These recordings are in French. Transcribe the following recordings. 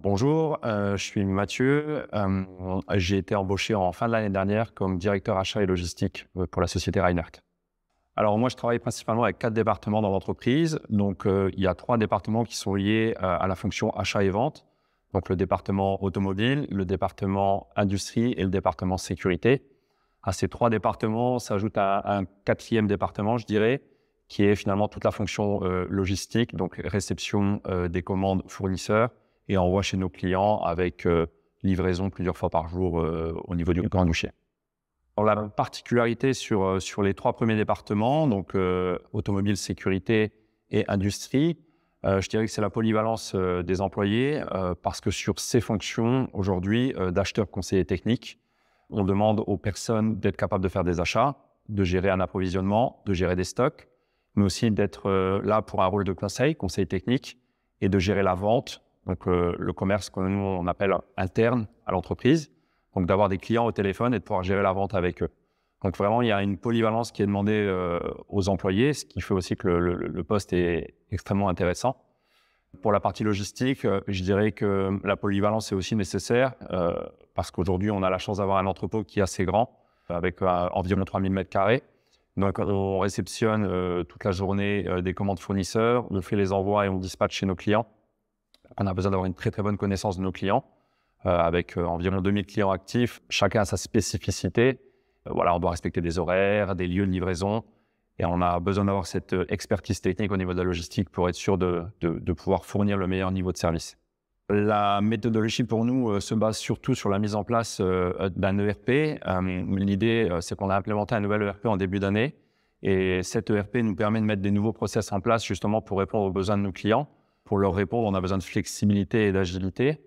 Bonjour, je suis Mathieu. J'ai été embauché en fin de l'année dernière comme directeur achat et logistique pour la société Reinert. Alors moi, je travaille principalement avec 4 départements dans l'entreprise. Donc, il y a 3 départements qui sont liés à la fonction achat et vente. Donc, le département automobile, le département industrie et le département sécurité. À ces 3 départements s'ajoute un 4e département, je dirais, qui est finalement toute la fonction logistique, donc réception des commandes fournisseurs et envoi chez nos clients avec livraison plusieurs fois par jour au niveau du grand guichet. Alors, la particularité sur les 3 premiers départements, donc automobile, sécurité et industrie, je dirais que c'est la polyvalence des employés parce que sur ces fonctions aujourd'hui d'acheteurs conseillers techniques, on demande aux personnes d'être capables de faire des achats, de gérer un approvisionnement, de gérer des stocks, mais aussi d'être là pour un rôle de conseil technique et de gérer la vente, donc le commerce que nous on appelle interne à l'entreprise, donc d'avoir des clients au téléphone et de pouvoir gérer la vente avec eux. Donc vraiment, il y a une polyvalence qui est demandée aux employés, ce qui fait aussi que le poste est extrêmement intéressant. Pour la partie logistique, je dirais que la polyvalence est aussi nécessaire parce qu'aujourd'hui, on a la chance d'avoir un entrepôt qui est assez grand, avec environ 3000 m². Donc, on réceptionne toute la journée des commandes fournisseurs, on fait les envois et on dispatche chez nos clients. On a besoin d'avoir une très, très bonne connaissance de nos clients, avec environ 2000 clients actifs. Chacun a sa spécificité. Voilà, on doit respecter des horaires, des lieux de livraison. Et on a besoin d'avoir cette expertise technique au niveau de la logistique pour être sûr de pouvoir fournir le meilleur niveau de service. La méthodologie pour nous se base surtout sur la mise en place d'un ERP. L'idée, c'est qu'on a implémenté un nouvel ERP en début d'année. Et cet ERP nous permet de mettre des nouveaux process en place justement pour répondre aux besoins de nos clients. Pour leur répondre, on a besoin de flexibilité et d'agilité.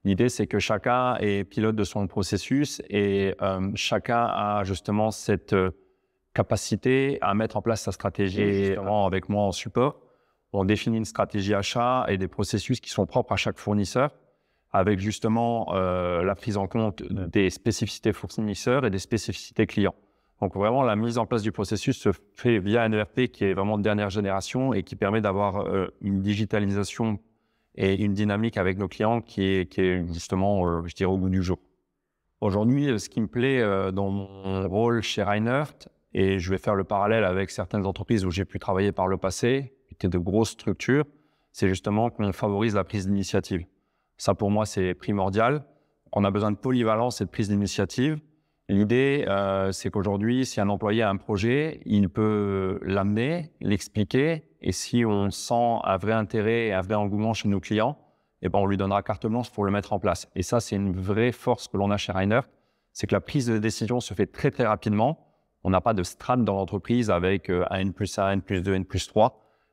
L'idée, c'est que chacun est pilote de son processus et chacun a justement cette capacité à mettre en place sa stratégie. Et avec moi en support, on définit une stratégie achat et des processus qui sont propres à chaque fournisseur, avec justement la prise en compte des spécificités fournisseurs et des spécificités clients. Donc vraiment, la mise en place du processus se fait via un ERP qui est vraiment de dernière génération et qui permet d'avoir une digitalisation et une dynamique avec nos clients qui est justement, je dirais, au goût du jour. Aujourd'hui, ce qui me plaît dans mon rôle chez Reinert, et je vais faire le parallèle avec certaines entreprises où j'ai pu travailler par le passé, qui étaient de grosses structures, c'est justement qu'on favorise la prise d'initiative. Ça, pour moi, c'est primordial. On a besoin de polyvalence et de prise d'initiative. L'idée, c'est qu'aujourd'hui, si un employé a un projet, il peut l'amener, l'expliquer, et si on sent un vrai intérêt et un vrai engouement chez nos clients, eh ben, on lui donnera carte blanche pour le mettre en place. Et ça, c'est une vraie force que l'on a chez Reinert, c'est que la prise de décision se fait très, très rapidement. On n'a pas de strate dans l'entreprise avec un N+1, N+2, N+3.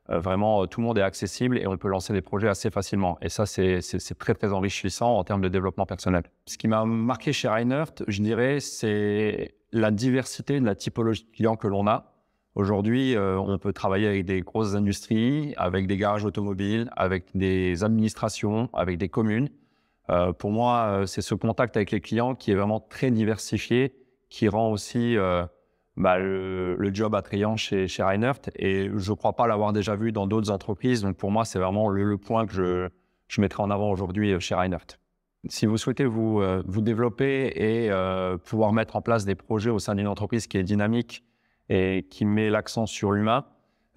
Vraiment, tout le monde est accessible et on peut lancer des projets assez facilement. Et ça, c'est très, très enrichissant en termes de développement personnel. Ce qui m'a marqué chez Reinert, je dirais, c'est la diversité de la typologie de clients que l'on a. Aujourd'hui, on peut travailler avec des grosses industries, avec des garages automobiles, avec des administrations, avec des communes. Pour moi, c'est ce contact avec les clients qui est vraiment très diversifié, qui rend aussi le job attrayant chez Reinert. Et je ne crois pas l'avoir déjà vu dans d'autres entreprises. Donc pour moi, c'est vraiment le point que je mettrai en avant aujourd'hui chez Reinert. Si vous souhaitez vous développer et pouvoir mettre en place des projets au sein d'une entreprise qui est dynamique et qui met l'accent sur l'humain,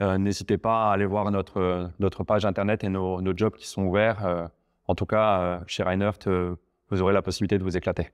n'hésitez pas à aller voir notre page internet et nos jobs qui sont ouverts. En tout cas, chez Reinert, vous aurez la possibilité de vous éclater.